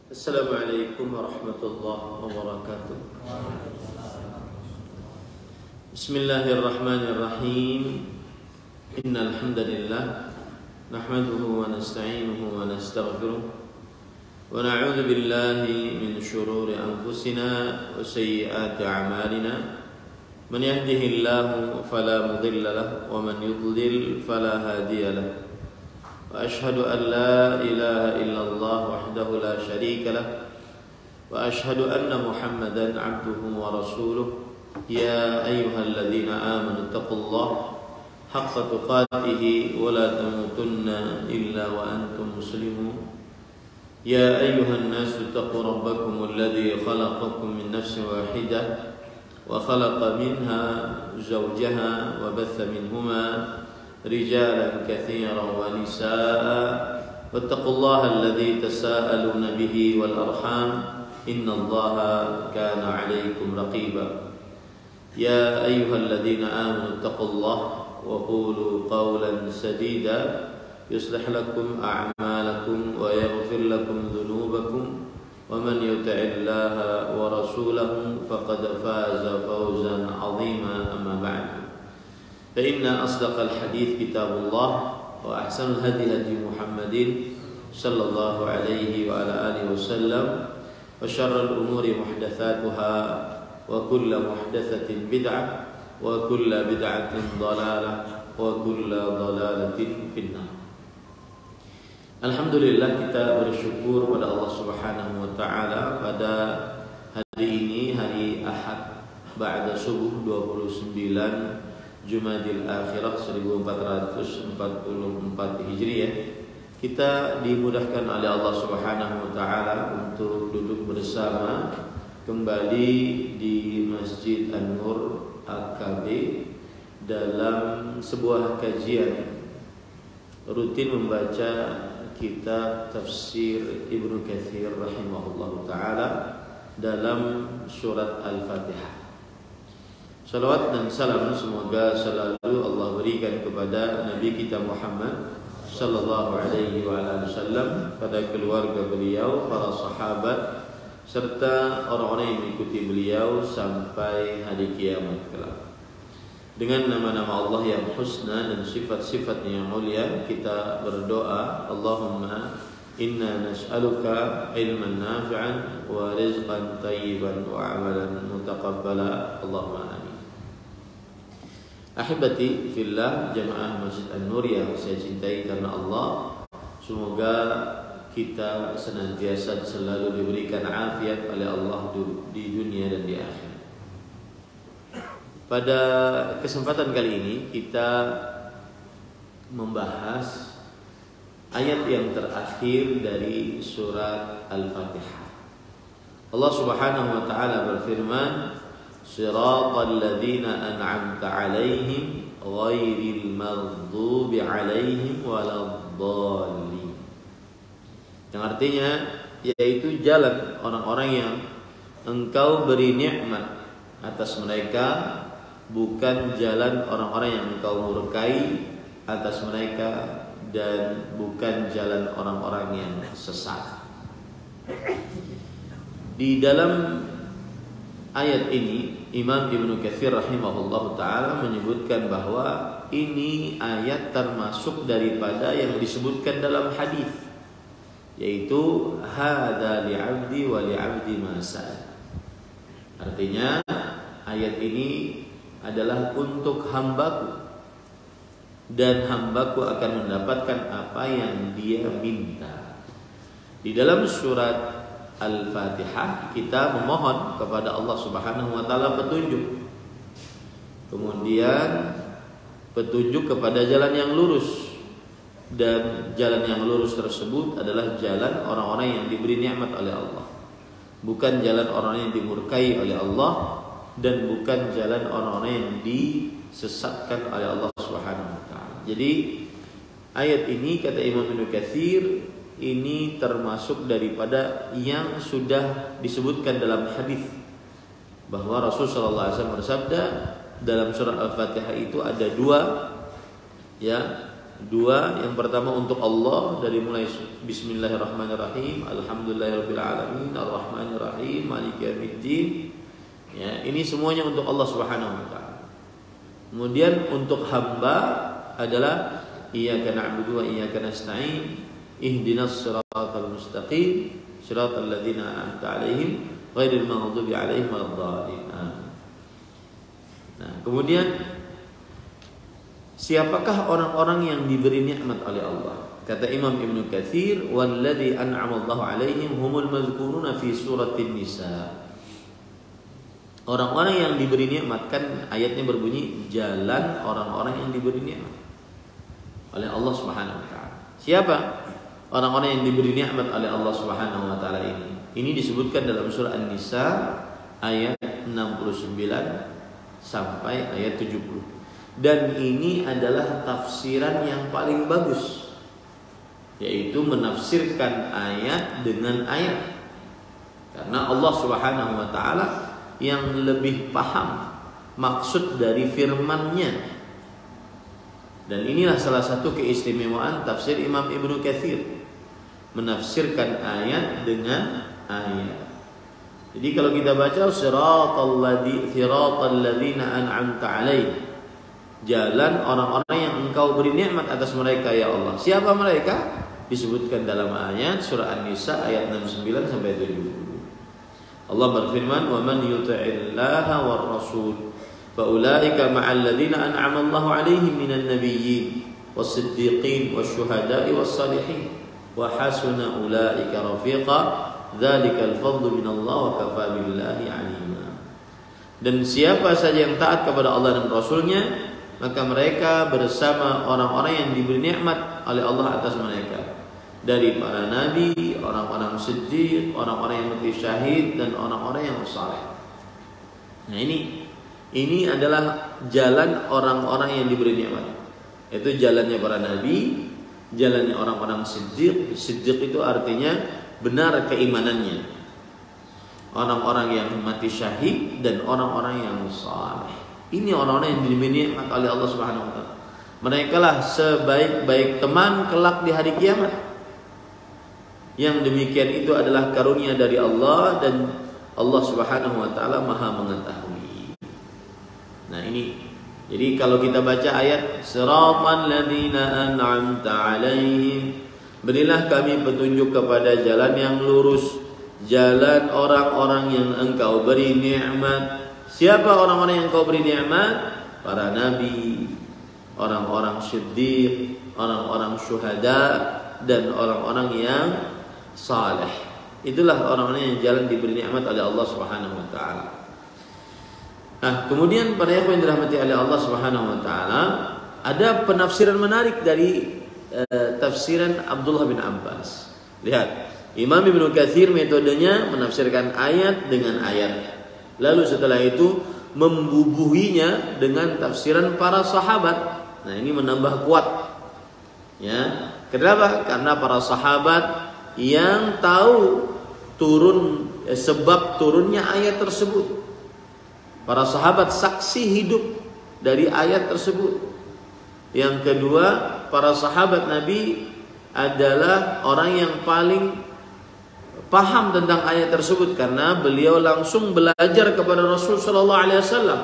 Assalamualaikum warahmatullahi wabarakatuh. Bismillahirrahmanirrahim. Innal hamdalillah nahmaduhu wa nasta'inuhu wa nastaghfiruh wa na'udzu billahi min shururi anfusina wa sayyiati a'malina. Man yahdihillahu fala mudilla lahu wa man yudlil fala hadiya lahu. وأشهد أن لا إله إلا الله وحده لا شريك له وأشهد أن محمدا عبده ورسوله يا أيها الذين آمنوا اتقوا الله حق تقاته ولا تموتن إلا وأنتم مسلمون يا أيها الناس اتقوا ربكم الذي خلقكم من نفس واحدة وخلق منها زوجها وبث منهما رجالا كثيرا ونساء واتقوا الله الذي تساءلون به والأرحام إن الله كان عليكم رقيبا يا أيها الذين آمنوا اتقوا الله وقولوا قولا سديدا يصلح لكم أعمالكم ويغفر لكم ذنوبكم ومن يطع الله ورسوله فقد فاز فوزا عظيما أما بعد فإن أصدق الحديث كتاب الله وأحسن الهدي هدي محمد صلى الله عليه وعلى آله وسلم وشر الأمور محدثاتها وكل محدثة بدعة وكل بدعة ضلالة وكل ضلالة في النار. Alhamdulillah, kita bersyukur pada Allah Subhanahu wa taala pada hari ini, hari Ahad ba'da subuh 29 Jumadil Akhirah 1444 Hijriah, kita dimudahkan oleh Allah Subhanahu wa taala untuk duduk bersama kembali di Masjid An-Nur AKB dalam sebuah kajian rutin membaca kitab tafsir Ibnu Katsir rahimahullahu taala dalam surat Al-Fatihah. Salawat dan salam semoga selalu Allah berikan kepada Nabi kita Muhammad sallallahu alaihi wasallam, pada keluarga beliau, para sahabat, serta orang-orang yang mengikuti beliau sampai hari kiamat kelak. Dengan nama-nama Allah yang husna dan sifat-sifatnya yang mulia, kita berdoa, Allahumma inna nas'aluka ilman nafi'an wa rizqan tayyiban wa amalan mutaqabbala. Allahumma amin. Ahibati fillah, jamaah Masjid An-Nur yang saya cintai karena Allah, semoga kita senantiasa selalu diberikan afiat oleh Allah di dunia dan di akhirat. Pada kesempatan kali ini kita membahas ayat yang terakhir dari surat Al-Fatihah. Allah Subhanahu wa taala berfirman, Siratal ladzina an'amta 'alaihim ghairil maghdubi 'alaihim waladdallin. Yang artinya yaitu jalan orang-orang yang Engkau beri nikmat atas mereka, bukan jalan orang-orang yang Engkau murkai atas mereka, dan bukan jalan orang-orang yang sesat. Di dalam ayat ini Imam Ibnu Katsir rahimahullah ta'ala menyebutkan bahwa ini ayat termasuk daripada yang disebutkan dalam hadis, yaitu hadza li'abdi wa li'abdi ma sa'al. Artinya ayat ini adalah untuk hambaku, dan hambaku akan mendapatkan apa yang dia minta. Di dalam surat Al-Fatihah kita memohon kepada Allah Subhanahu wa taala petunjuk. Kemudian petunjuk kepada jalan yang lurus. Dan jalan yang lurus tersebut adalah jalan orang-orang yang diberi nikmat oleh Allah. Bukan jalan orang yang dimurkai oleh Allah, dan bukan jalan orang-orang yang disesatkan oleh Allah Subhanahu wa taala. Jadi ayat ini, kata Imam Ibnu Katsir, ini termasuk daripada yang sudah disebutkan dalam hadis, bahwa Rasulullah SAW bersabda dalam surah Al-Fatihah itu ada dua dua. Yang pertama untuk Allah, dari mulai Bismillahirrahmanirrahim, Alhamdulillahirabbil alamin, Arrahmanirrahim, Maliki yaumiddin. Ya, ini semuanya untuk Allah Subhanahu wa taala. Kemudian untuk hamba adalah iyyaka na'budu wa iyyaka nasta'in, ihdinas siratal mustaqim, siratal ladzina an'amta 'alaihim ghairil maghdubi 'alaihim waladdallin. Nah, kemudian siapakah orang-orang yang diberi nikmat oleh Allah? Kata Imam Ibnu Katsir, "Walladzi an'ama Allahu 'alaihim humul madhkuruna fi suratin Nisa." Orang-orang yang diberi nikmat, kan ayatnya berbunyi jalan orang-orang yang diberi nikmat oleh Allah Subhanahu wa taala. Siapa orang-orang yang diberi nikmat oleh Allah Subhanahu wa taala ini? Ini disebutkan dalam surah An-Nisa ayat 69 sampai ayat 70. Dan ini adalah tafsiran yang paling bagus, yaitu menafsirkan ayat dengan ayat. Karena Allah Subhanahu wa taala yang lebih paham maksud dari firman-Nya. Dan inilah salah satu keistimewaan tafsir Imam Ibnu Katsir, menafsirkan ayat dengan ayat. Jadi kalau kita baca siratal ladzina an'amta 'alaihim, jalan orang-orang yang Engkau beri nikmat atas mereka ya Allah. Siapa mereka? Disebutkan dalam ayat surah An-Nisa ayat 69 sampai 70. Allah berfirman, "Wa man yuti'illaha war rasul fa ulaika ma'al ladzina an'ama Allahu 'alaihim minan nabiyyin was-siddiqin wasyuhada'i was-salihin wa hasuna ulaika rafiqa. Dzalikal fadlu minallah wa kafaa billahi 'alima." Dan siapa saja yang taat kepada Allah dan Rasulnya, maka mereka bersama orang-orang yang diberi nikmat oleh Allah atas mereka, dari para nabi, orang-orang siddiq, orang-orang yang mati syahid, dan orang-orang yang saleh. Nah, ini adalah jalan orang-orang yang diberi nikmat. Itu jalannya para nabi, jalannya orang-orang siddiq. Siddiq itu artinya benar keimanannya, orang-orang yang mati syahid dan orang-orang yang saleh. Ini orang-orang yang diberi nikmat oleh Allah Subhanahu wa taala. Mereka lah sebaik-baik teman kelak di hari kiamat. Yang demikian itu adalah karunia dari Allah, dan Allah Subhanahu wa taala Maha mengetahui. Nah, ini jadi kalau kita baca ayat siratal ladzina an'amta 'alaihim, berilah kami petunjuk kepada jalan yang lurus, jalan orang-orang yang Engkau beri nikmat. Siapa orang-orang yang Engkau beri nikmat? Para nabi, orang-orang siddiq, orang-orang syuhada, dan orang-orang yang saleh. Itulah orang-orang yang jalan diberi nikmat oleh Allah Subhanahu wa taala. Nah, kemudian para ikhwan yang dirahmati oleh Allah Subhanahu wa taala, ada penafsiran menarik dari tafsiran Abdullah bin Abbas. Lihat, Imam Ibnu Katsir metodenya menafsirkan ayat dengan ayat. Lalu setelah itu membubuhinya dengan tafsiran para sahabat. Nah, ini menambah kuat. Ya, kenapa? Karena para sahabat yang tahu sebab turunnya ayat tersebut. Para sahabat saksi hidup dari ayat tersebut. Yang kedua, para sahabat Nabi adalah orang yang paling paham tentang ayat tersebut, karena beliau langsung belajar kepada Rasul sallallahu alaihi wasallam.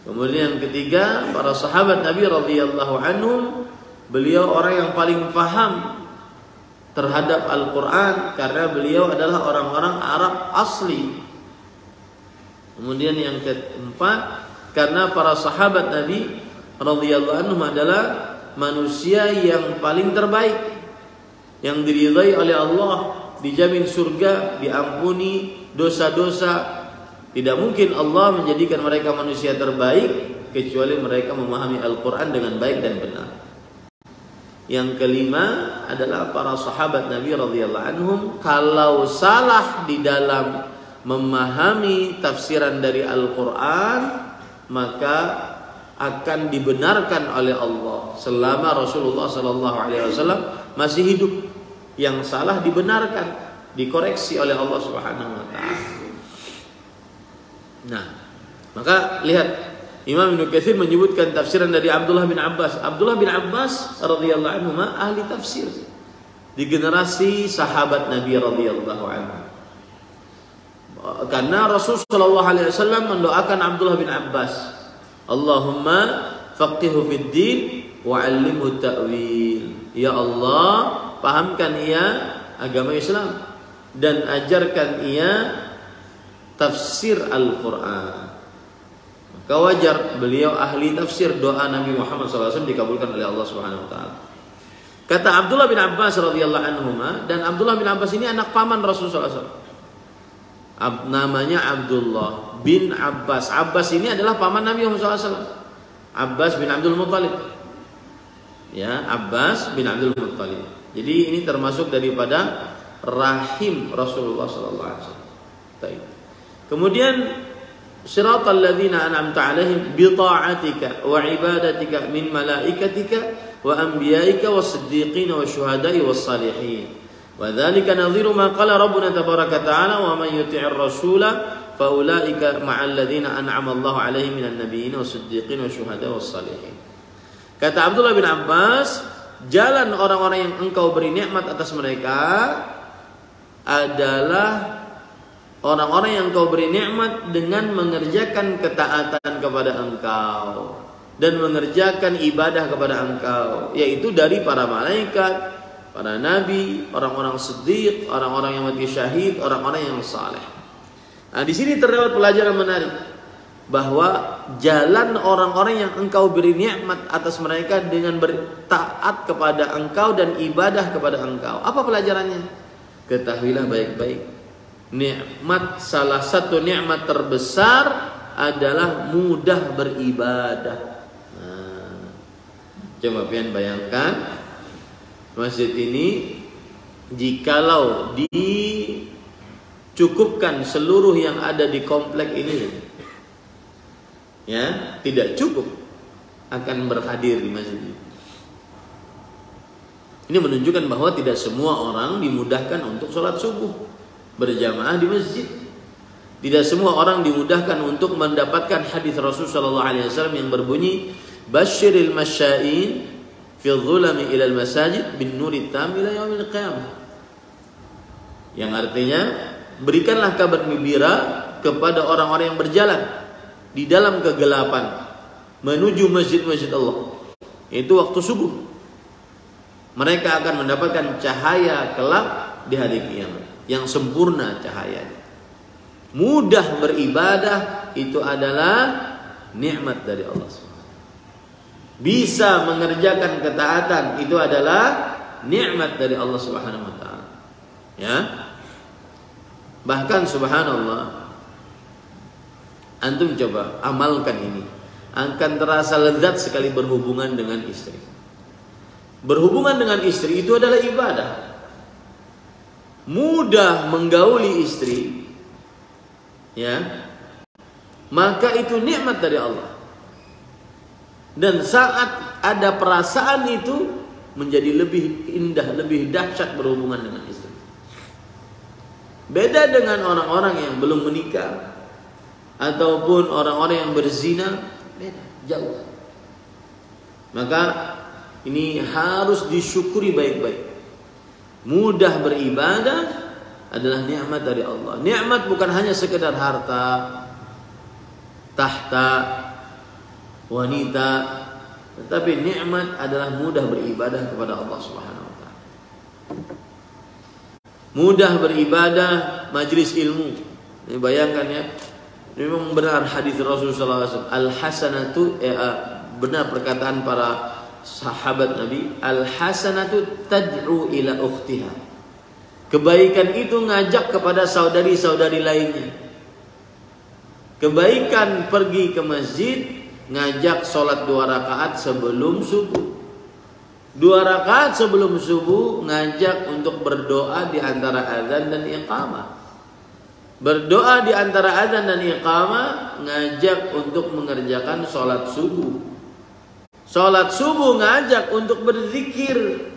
Kemudian yang ketiga, para sahabat Nabi radhiyallahu anhum, beliau orang yang paling paham terhadap Al-Qur'an karena beliau adalah orang-orang Arab asli. Kemudian yang keempat, karena para sahabat Nabi radhiyallahu anhum adalah manusia yang paling terbaik, yang diridhai oleh Allah, dijamin surga, diampuni dosa-dosa. Tidak mungkin Allah menjadikan mereka manusia terbaik kecuali mereka memahami Al-Quran dengan baik dan benar. Yang kelima adalah para sahabat Nabi radhiyallahu anhum, kalau salah di dalam memahami tafsiran dari Al-Quran, maka akan dibenarkan oleh Allah selama Rasulullah SAW masih hidup. Yang salah dibenarkan, dikoreksi oleh Allah Subhanahu wa taala. Nah, maka lihat Imam Ibnu Katsir menyebutkan tafsiran dari Abdullah bin Abbas. Abdullah bin Abbas radhiyallahu anhu ahli tafsir di generasi sahabat Nabi radhiyallahu anhu. Karena Rasulullah sallallahu alaihi wasallam mendoakan Abdullah bin Abbas, Allahumma faqihhu fid din wa 'allimhu ta'wil. Ya Allah, pahamkan ia agama Islam dan ajarkan ia tafsir Al-Qur'an. Maka wajar beliau ahli tafsir, doa Nabi Muhammad SAW dikabulkan oleh Allah Subhanahu wa taala. Kata Abdullah bin Abbas radhiyallahu anhu, dan Abdullah bin Abbas ini anak paman Rasulullah SAW. Namanya Abdullah bin Abbas. Abbas ini adalah paman Nabi Muhammad SAW. Abbas bin Abdul Muttalib. Ya, Abbas bin Abdul Muttalib. Jadi ini termasuk daripada rahim Rasulullah sallallahu alaihi wasallam. Kemudian siratal ladzina an'amta 'alaihim bi ta'atika wa ibadatika min malaikatika wa anbiya'ika was-siddiqin wasyuhada'i was-salihin. Wa dzalika nadhiru ma qala rabbuna tabaraka ta'ala wa man yuti'ir rasula fa ulaika ma'al ladzina an'ama Allahu 'alaihim minan nabiyyin was-siddiqin wasyuhada'i was-salihin. Kata Abdullah bin Abbas, jalan orang-orang yang engkau beri nikmat atas mereka adalah orang-orang yang engkau beri nikmat dengan mengerjakan ketaatan kepada engkau dan mengerjakan ibadah kepada engkau, yaitu dari para malaikat, para nabi, orang-orang siddiq, orang-orang yang mati syahid, orang-orang yang saleh. Nah, di sini terdapat pelajaran menarik bahwa jalan orang-orang yang engkau beri nikmat atas mereka dengan bertaat kepada engkau dan ibadah kepada engkau. Apa pelajarannya? Ketahuilah baik-baik, nikmat, salah satu nikmat terbesar adalah mudah beribadah. Nah, coba pian bayangkan masjid ini jikalau dicukupkan seluruh yang ada di komplek ini, ya, tidak cukup akan berhadir di masjid ini. Ini menunjukkan bahwa tidak semua orang dimudahkan untuk sholat subuh berjamaah di masjid. Tidak semua orang dimudahkan untuk mendapatkan hadis Rasulullah SAW yang berbunyi, Basyiril masya'in fi dhulami ilal masajid bin nuri tam ila yaumil qiyamah. Yang artinya, berikanlah kabar gembira kepada orang-orang yang berjalan di dalam kegelapan menuju masjid-masjid Allah. Itu waktu subuh. Mereka akan mendapatkan cahaya kelak di hari kiamat yang sempurna cahayanya. Mudah beribadah itu adalah nikmat dari Allah SWT. Bisa mengerjakan ketaatan itu adalah nikmat dari Allah Subhanahu wa taala. Ya. Bahkan subhanallah, antum coba amalkan ini, akan terasa lezat sekali berhubungan dengan istri. Berhubungan dengan istri itu adalah ibadah. Mudah menggauli istri, ya, maka itu nikmat dari Allah. Dan saat ada perasaan itu menjadi lebih indah, lebih dahsyat berhubungan dengan istri. Beda dengan orang-orang yang belum menikah ataupun orang-orang yang berzina, beda, jauh. Maka ini harus disyukuri baik-baik. Mudah beribadah adalah nikmat dari Allah. Nikmat bukan hanya sekedar harta, tahta, wanita, tetapi nikmat adalah mudah beribadah kepada Allah Subhanahu wa taala. Mudah beribadah majlis ilmu. Ini bayangkan ya. Memang benar hadis Rasulullah SAW. Al-hasanatu, benar perkataan para sahabat Nabi, al-hasanatu tad'u ila ukhtiha. Kebaikan itu ngajak kepada saudari-saudari lainnya. Kebaikan pergi ke masjid, ngajak sholat 2 rakaat sebelum subuh. 2 rakaat sebelum subuh ngajak untuk berdoa di antara azan dan iqamah. Berdoa di antara azan dan iqamah ngajak untuk mengerjakan sholat subuh. Sholat subuh ngajak untuk berzikir.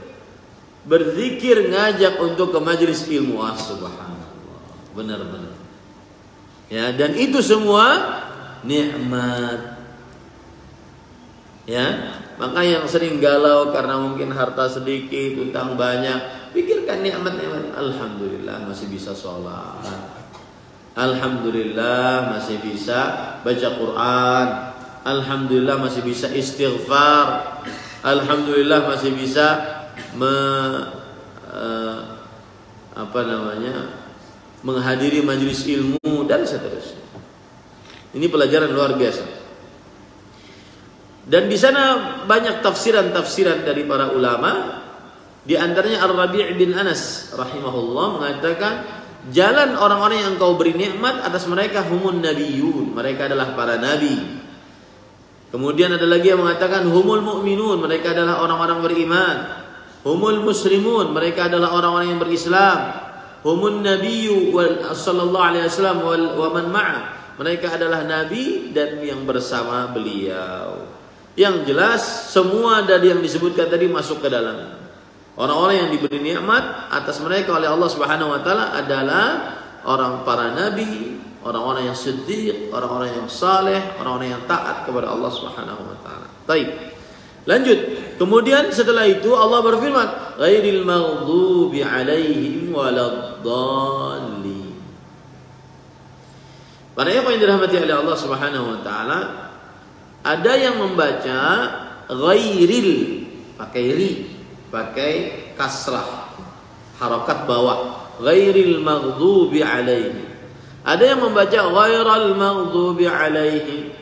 Berzikir ngajak untuk ke majelis ilmu. Subhanallah. Benar-benar. Ya, dan itu semua nikmat. Ya, maka yang sering galau karena mungkin harta sedikit, utang banyak, pikirkan nikmat-nikmat. Alhamdulillah masih bisa sholat. Alhamdulillah masih bisa baca Quran. Alhamdulillah masih bisa istighfar. Alhamdulillah masih bisa menghadiri majelis ilmu dan seterusnya. Ini pelajaran luar biasa. Dan di sana banyak tafsiran-tafsiran dari para ulama. Di antaranya Ar-Rabi' bin Anas rahimahullah mengatakan, jalan orang-orang yang engkau beri nikmat atas mereka humun nabiyun, mereka adalah para nabi. Kemudian ada lagi yang mengatakan humul mu'minun, mereka adalah orang-orang beriman. Humul muslimun, mereka adalah orang-orang yang berislam. Humun nabiyyu sallallahu alaihi wasallam wa man ma'a, mereka adalah nabi dan yang bersama beliau. Yang jelas semua dari yang disebutkan tadi masuk ke dalam. Orang-orang yang diberi nikmat atas mereka oleh Allah Subhanahu wa taala adalah orang para nabi, orang-orang yang siddiq, orang-orang yang saleh, orang-orang yang taat kepada Allah Subhanahu wa taala. Baik. Lanjut. Kemudian setelah itu Allah berfirman, ghairil maghdubi alaihim waladdallin. Para yang dirahmati oleh Allah Subhanahu wa taala, ada yang membaca ghairil pakai ri, pakai kasrah, harakat bawah, ghairil maghdubi alaihim. Ada yang membaca ghairal maghdubi alaihim.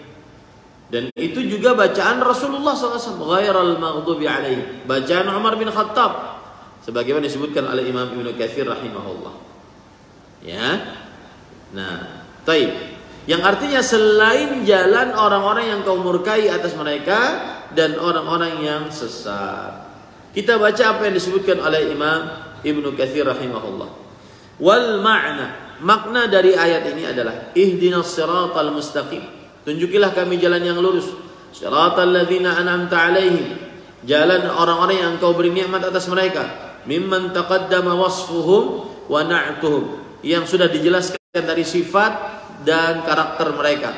Dan itu juga bacaan Rasulullah SAW, ghairal maghdubi alaihim. Bacaan Umar bin Khattab, sebagaimana disebutkan oleh Imam Ibnu Katsir rahimahullah. Ya. Nah, taib. Yang artinya selain jalan orang-orang yang kau murkai atas mereka dan orang-orang yang sesat. Kita baca apa yang disebutkan oleh Imam Ibnu Katsir rahimahullah. Wal makna dari ayat ini adalah ihdinas siratal mustaqim. Tunjukilah kami jalan yang lurus. Siratal ladzina an'amta alaihim. Jalan orang-orang yang kau beri nikmat atas mereka. Mimman taqaddama wasfuhum wa na'tuhum. Yang sudah dijelaskan dari sifat dan karakter mereka.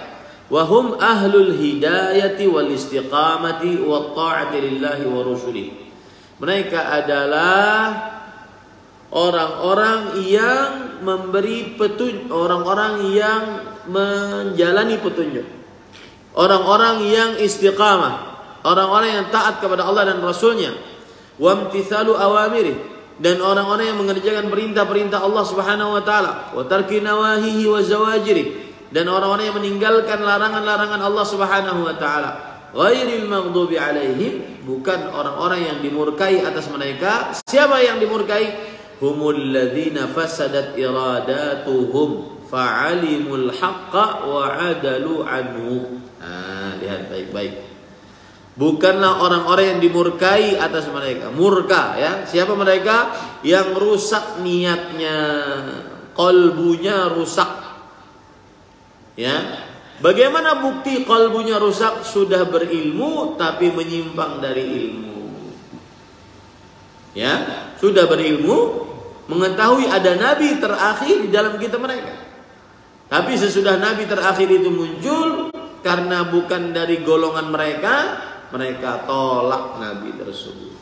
Wahum ahlul hidayati wal istiqamati wat ta'ati lillahi wa rusulih. Mereka adalah orang-orang yang memberi petunjuk, orang-orang yang menjalani petunjuk, orang-orang yang istiqamah, orang-orang yang taat kepada Allah dan Rasulnya, wamtithalu awamirih, dan orang-orang yang mengerjakan perintah-perintah Allah Subhanahu wa taala, wa tarki nawahihi wa zawajirih, dan orang-orang yang meninggalkan larangan-larangan Allah Subhanahu wa taala. Ghairil maghdubi alaihim, bukan orang-orang yang dimurkai atas mereka. Siapa yang dimurkai? Humul ladzina fasadat iradatuhum fa'alimul haqqa wa adalu anhu. Lihat baik-baik. Bukanlah orang-orang yang dimurkai atas mereka. Murka, ya. Siapa mereka? Yang rusak niatnya, qalbunya rusak. Ya. Bagaimana bukti qalbunya rusak? Sudah berilmu tapi menyimpang dari ilmu. Ya, sudah berilmu, mengetahui ada nabi terakhir di dalam kitab mereka. Tapi sesudah nabi terakhir itu muncul, karena bukan dari golongan mereka, mereka tolak nabi tersebut.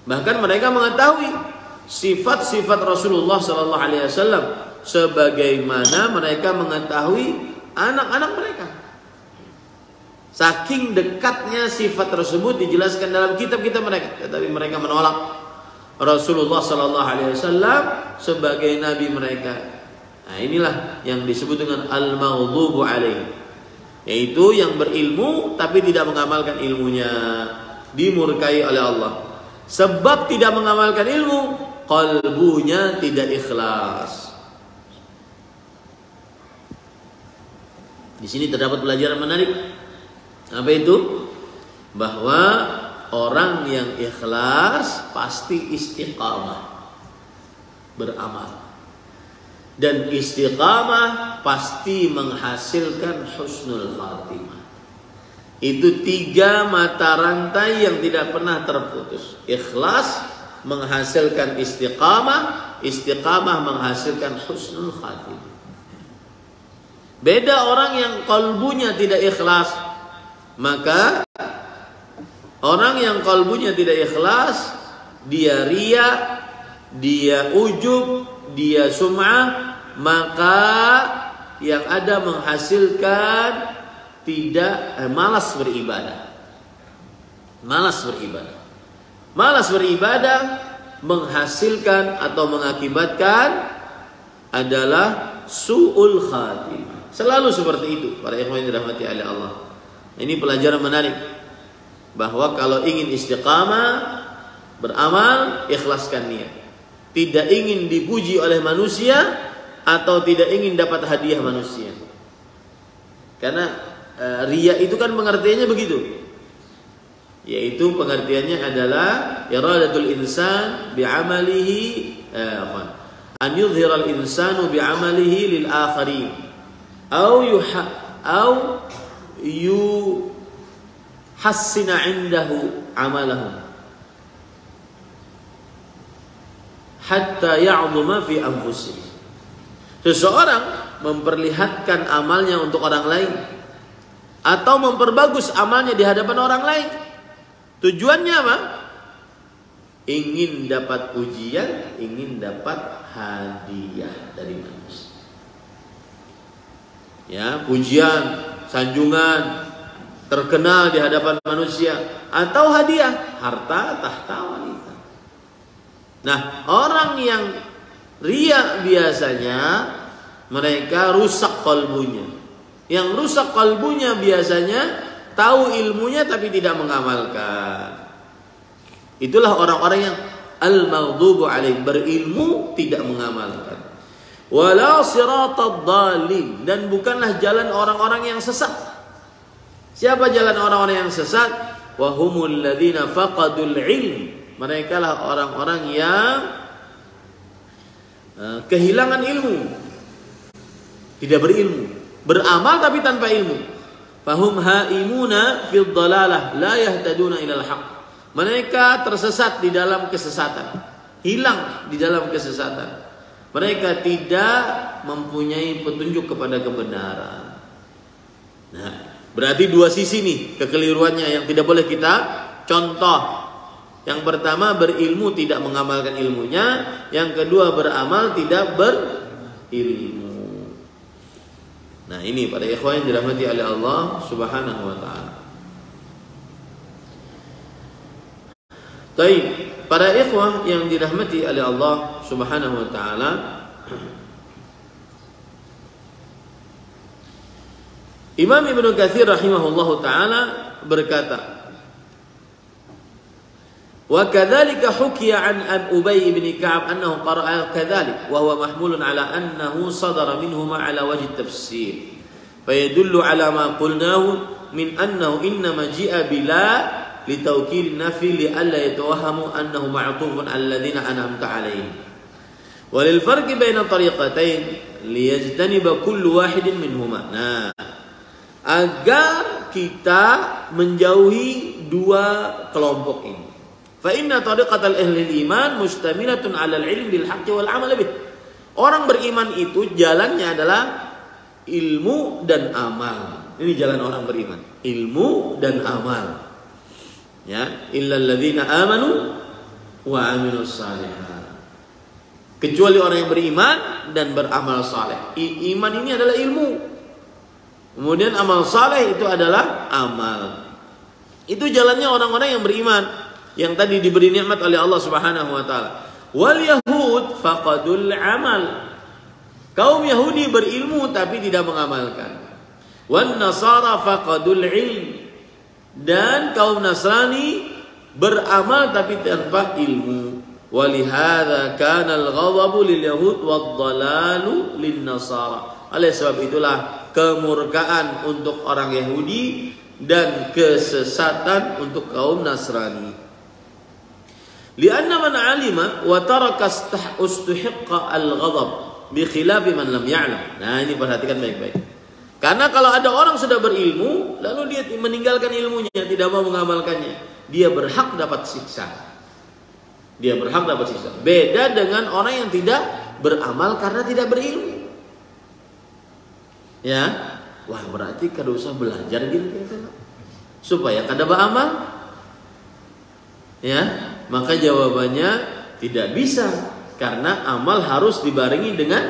Bahkan mereka mengetahui sifat-sifat Rasulullah sallallahu alaihi wasallam sebagaimana mereka mengetahui anak-anak mereka. Saking dekatnya sifat tersebut dijelaskan dalam kitab-kitab mereka, tetapi mereka menolak Rasulullah sallallahu alaihi wasallam sebagai nabi mereka. Nah, inilah yang disebut dengan al-maghdubu alaihi, yaitu yang berilmu tapi tidak mengamalkan ilmunya, dimurkai oleh Allah. Sebab tidak mengamalkan ilmu, qalbunya tidak ikhlas. Di sini terdapat pelajaran menarik. Apa itu? Bahwa orang yang ikhlas pasti istiqamah beramal. Dan istiqamah pasti menghasilkan husnul khatimah. Itu 3 mata rantai yang tidak pernah terputus. Ikhlas menghasilkan istiqamah, istiqamah menghasilkan husnul khatimah. Beda orang yang kalbunya tidak ikhlas, Maka orang yang kalbunya tidak ikhlas, dia riya, dia ujub, dia sum'ah, maka yang ada menghasilkan malas beribadah. Malas beribadah menghasilkan atau mengakibatkan adalah su'ul khatimah. Selalu seperti itu para ikhwan yang dirahmati oleh Allah. Ini pelajaran menarik bahwa kalau ingin istiqamah beramal, ikhlaskan niat. Tidak ingin dipuji oleh manusia atau tidak ingin dapat hadiah manusia. Karena riya itu kan pengertiannya begitu. Yaitu pengertiannya adalah iradatul insan bi'amalihi an yudhhira al-insanu bi'amalihi lil akharin au yuhassina 'indahu 'amalahu hatta ya'dhuma fi anfusih. Seseorang memperlihatkan amalnya untuk orang lain atau memperbagus amalnya di hadapan orang lain. Tujuannya apa? Ingin dapat pujian, ingin dapat hadiah dari manusia. Ya, pujian, sanjungan, terkenal di hadapan manusia, atau hadiah, harta, tahta, wanita. Nah, orang yang riya biasanya mereka rusak kalbunya. Yang rusak kalbunya biasanya tahu ilmunya tapi tidak mengamalkan. Itulah orang-orang yang al-maghdubu alaihim, berilmu tidak mengamalkan. Wala siratal dhalin, dan bukanlah jalan orang-orang yang sesat. Siapa jalan orang-orang yang sesat? Wa humul ladzina faqadul ilm. Mereka lah orang-orang yang kehilangan ilmu, tidak berilmu, beramal tapi tanpa ilmu. Fahum haimuna fid dhalalah la yahtaduna ilal haq. Mereka tersesat di dalam kesesatan, hilang di dalam kesesatan. Mereka tidak mempunyai petunjuk kepada kebenaran. Nah, berarti dua sisi nih kekeliruannya yang tidak boleh kita contoh. Yang pertama, berilmu tidak mengamalkan ilmunya. Yang kedua, beramal tidak berilmu. Nah, ini pada ikhwan yang dirahmati oleh Allah Subhanahu wa taala. Baik, para ikhwah yang dirahmati oleh Allah Subhanahu wa taala, Imam Ibnu Katsir rahimahullahu taala berkata, wa kadzalika hukiya an Ubay bin Ka'ab annahu qara'a kadzalik wa huwa mahmulun ala annahu sadara minhuma ala wajhi tafsir fayadullu ala ma qulnahu min annahu innama ji'a bila litawkil nafi li alla yatawahhamu annahu ma'tufun alladhina an'amta 'alaihim wa lil farqi baina tariqatain liyajtaniba kullu wahidin minhuma. Nah, agar kita menjauhi dua kelompok ini. Fa inna tariqatal ahli iman mustamilatun 'alal ilm bil haqqi wal 'amal bih. Orang beriman itu jalannya adalah ilmu dan amal. Ini jalan orang beriman, ilmu dan amal. Ya, illal ladzina amanu wa 'amilus shalihat. Kecuali orang yang beriman dan beramal saleh. Iman ini adalah ilmu. Kemudian amal saleh itu adalah amal. Itu jalannya orang-orang yang beriman, yang tadi diberi nikmat oleh Allah Subhanahu wa taala. Wal yahud faqadul amal. Kaum Yahudi berilmu tapi tidak mengamalkan. Wan nasara faqadul ilm. Dan kaum Nasrani beramal tapi tanpa ilmu. Walihadza kana al-ghadabu lil yahud wad dhalalu lin nasara. Oleh sebab itulah kemurkaan untuk orang Yahudi dan kesesatan untuk kaum Nasrani. Lianna man 'alima wa taraka ustuhiqqa al-ghadab bi khilafi man lam ya'lam. Nah, ini perhatikan baik-baik. Karena kalau ada orang sudah berilmu lalu dia meninggalkan ilmunya, tidak mau mengamalkannya, dia berhak dapat siksa. Dia berhak dapat siksa. Beda dengan orang yang tidak beramal karena tidak berilmu. Ya. Wah, berarti kada usah belajar gitu. supaya kada beramal? Ya, maka jawabannya tidak bisa, karena amal harus dibarengi dengan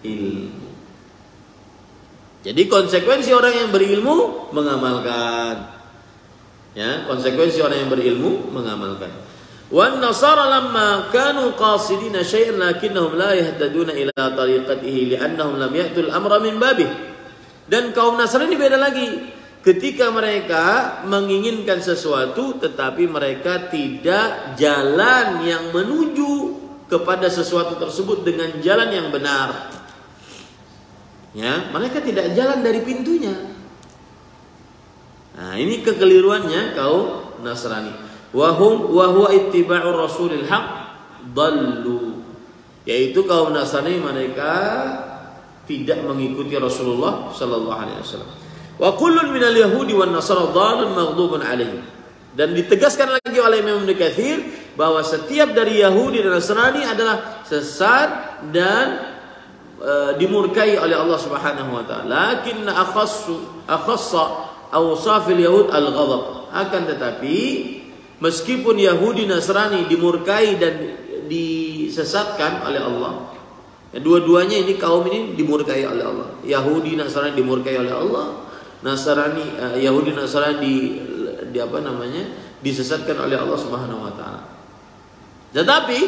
ilmu. Jadi konsekuensi orang yang berilmu mengamalkan. Ya, konsekuensi orang yang berilmu mengamalkan. Wan nasara lamma kanu qasidina syai'an lakinnahum la yahtaduna ila tariqatihi li'annahum lam ya'tul amra min babih. Dan kaum Nasrani beda lagi. Ketika mereka menginginkan sesuatu tetapi mereka tidak jalan yang menuju kepada sesuatu tersebut dengan jalan yang benar. Ya, mereka tidak jalan dari pintunya. Nah, ini kekeliruannya kaum Nasrani. Wa huwa ittiba'ur rasulil haq dallu. Yaitu kaum Nasrani mereka tidak mengikuti Rasulullah sallallahu alaihi wasallam. Wa kullun minal yahudi wan nasara dhalun maghdubun alaihim. Dan ditegaskan lagi oleh Imam Ibnu Katsir bahwa setiap dari Yahudi dan Nasrani adalah sesat dan dimurkai oleh Allah Subhanahu wa taala. Lakinna akhassa awsafil yahud al-ghadab. Akan tetapi meskipun Yahudi Nasrani dimurkai dan disesatkan oleh Allah, dua-duanya ini kaum ini dimurkai oleh Allah. Yahudi Nasrani dimurkai oleh Allah. Yahudi Nasrani disesatkan oleh Allah Subhanahu wa taala. Tetapi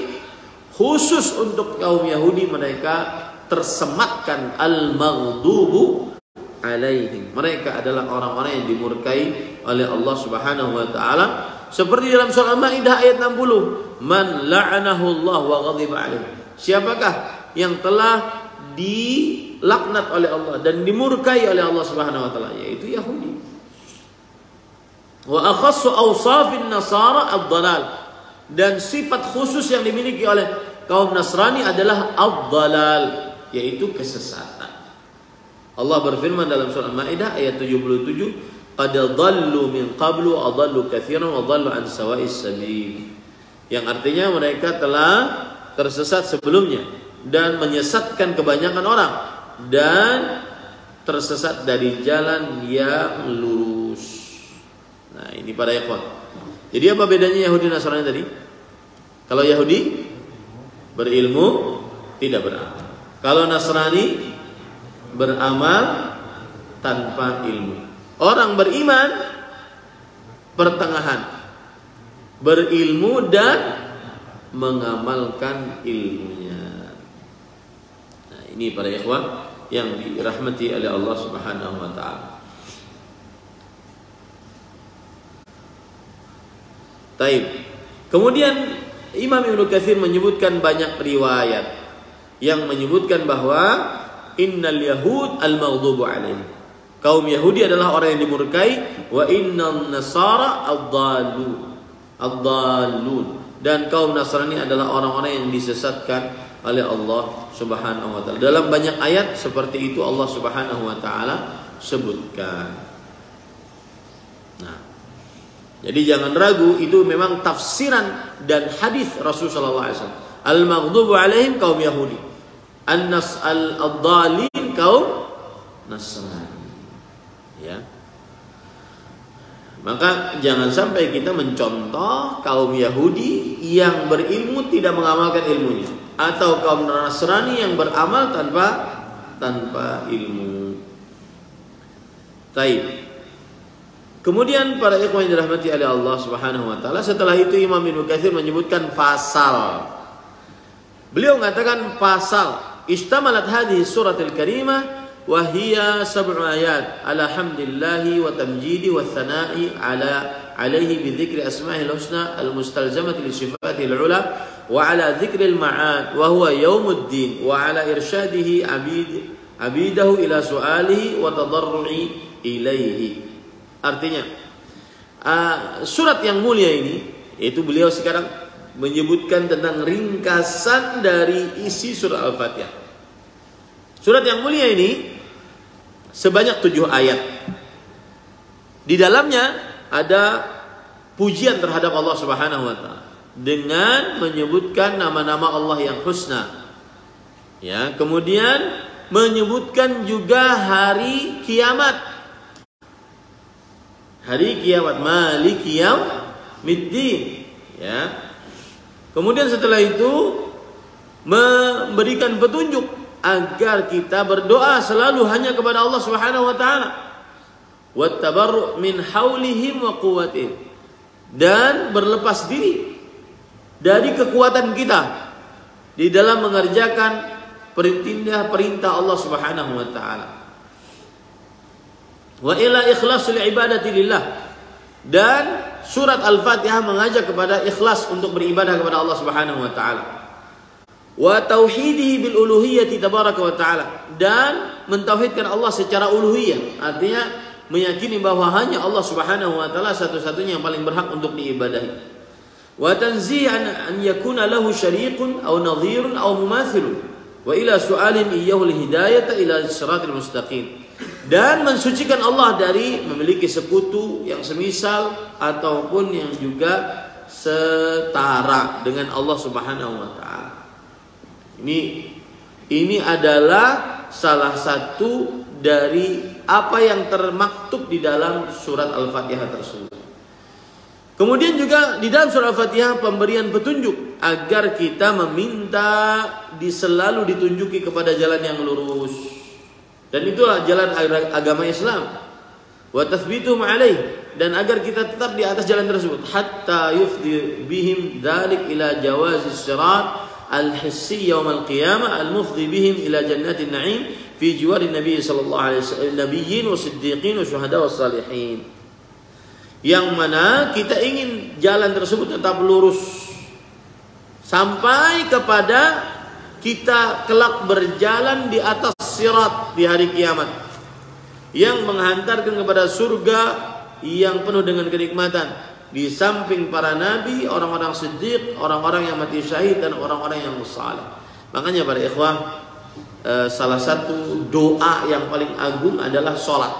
khusus untuk kaum Yahudi mereka tersematkan al-maghdubu alaihim. Mereka adalah orang-orang yang dimurkai oleh Allah Subhanahu wa taala, seperti dalam surah Al-Maidah ayat 60, man la'anahu Allah wa ghadiba alaihi. Siapakah yang telah dilaknat oleh Allah dan dimurkai oleh Allah Subhanahu wa taala? Yaitu Yahudi. Wa akhassu awsafin nasara ad-dhalal. Dan sifat khusus yang dimiliki oleh kaum Nasrani adalah ad-dhalal, yaitu kesesatan. Allah berfirman dalam surah Al-Maidah ayat 77, qad dhallu min qablu adallu katsiran wa dhallu an sawa'is sabil. Yang artinya mereka telah tersesat sebelumnya dan menyesatkan kebanyakan orang dan tersesat dari jalan yang lurus. Nah, ini para ikhwan. Jadi apa bedanya Yahudi dan Nasrani tadi? Kalau Yahudi berilmu, tidak beramal. Kalau Nasrani beramal tanpa ilmu. Orang beriman pertengahan, berilmu dan mengamalkan ilmunya. Nah, ini para ikhwan yang dirahmati oleh Allah Subhanahu wa taala. Taib. Kemudian Imam Ibnu Katsir menyebutkan banyak riwayat yang menyebutkan bahwa innal yahud al-maghdubu alaihim. Kaum Yahudi adalah orang yang dimurkai, wa innan nasara ad-dallun. Dan kaum Nasrani adalah orang-orang yang disesatkan oleh Allah Subhanahu wa taala. Dalam banyak ayat seperti itu Allah Subhanahu wa taala sebutkan. Nah, jadi jangan ragu, itu memang tafsiran dan hadis Rasulullah sallallahu alaihi wasallam. Al-maghdubu alaihim kaum Yahudi. Al-dhalin kaum Nasrani. Ya. Maka jangan sampai kita mencontoh kaum Yahudi yang berilmu tidak mengamalkan ilmunya, atau kaum Nasrani yang beramal tanpa ilmu. Baik. Kemudian para ikhwan yang dirahmati oleh Allah Subhanahu wa taala, setelah itu Imam Ibnu Katsir menyebutkan pasal. Beliau mengatakan pasal istamalat hadhihi suratul karimah wa hiya 7 ayat ala hamdillahi wa tamjidi wa tsana'i alaihi bi dzikri asma'il husna al mustalzamati li sifatil ula wa ala dzikril ma'ad wa huwa yaumuddin wa ala irsyadihi abidahu ila su'alihi wa tadarru'i ilaihi. Artinya surat yang mulia ini, yaitu beliau sekarang menyebutkan tentang ringkasan dari isi surah Al-Fatihah. Surat yang mulia ini sebanyak 7 ayat. Di dalamnya ada pujian terhadap Allah Subhanahu wa taala dengan menyebutkan nama-nama Allah yang husna. Ya, kemudian menyebutkan juga hari kiamat. hari kiamat, maliki yaumiddin, ya. Kemudian setelah itu memberikan petunjuk agar kita berdoa selalu hanya kepada Allah Subhanahu wa taala. Wattabarru' min haulihim wa quwwatihim, dan berlepas diri dari kekuatan kita di dalam mengerjakan perintah Allah Subhanahu wa taala. Wa ila ikhlasil ibadati lillah, dan surat Al-Fatihah mengajak kepada ikhlas untuk beribadah kepada Allah Subhanahu wa taala. Wa tauhidihi bil uluhiyyati tabaraka wa taala, dan mentauhidkan Allah secara uluhiyah, artinya meyakini bahwa hanya Allah Subhanahu wa taala satu-satunya yang paling berhak untuk diibadahi. Wa tanzih an yakuna lahu syariqun aw nadhirun aw mumathilun, wa ila su'alin iyyahu al-hidayata ila siratal mustaqim, dan mensucikan Allah dari memiliki sekutu yang semisal ataupun yang juga setara dengan Allah Subhanahu wa taala. Ini adalah salah satu dari apa yang termaktub di dalam surat Al-Fatihah tersebut. Kemudian juga di dalam surat Al-Fatihah pemberian petunjuk agar kita meminta selalu ditunjuki kepada jalan yang lurus. Dan itulah jalan agama Islam. Wa tathbituhum alaih, dan agar kita tetap di atas jalan tersebut, hatta yufdi bihim dzalik ila jawazis sirat al-hissi yaum al-qiyamah al-mufdi bihim ila jannatin na'im fi jiwarin nabiy sallallahu alaihi wasallam nabiyyin wa siddiqin wa syuhada wa salihin. Yang mana kita ingin jalan tersebut tetap lurus sampai kepada kita kelak berjalan di atas sirat di hari kiamat, yang menghantarkan kepada surga yang penuh dengan kenikmatan, di samping para nabi, orang-orang siddiq, orang-orang yang mati syahid, dan orang-orang yang saleh. Makanya para ikhwah, salah satu doa yang paling agung adalah sholat.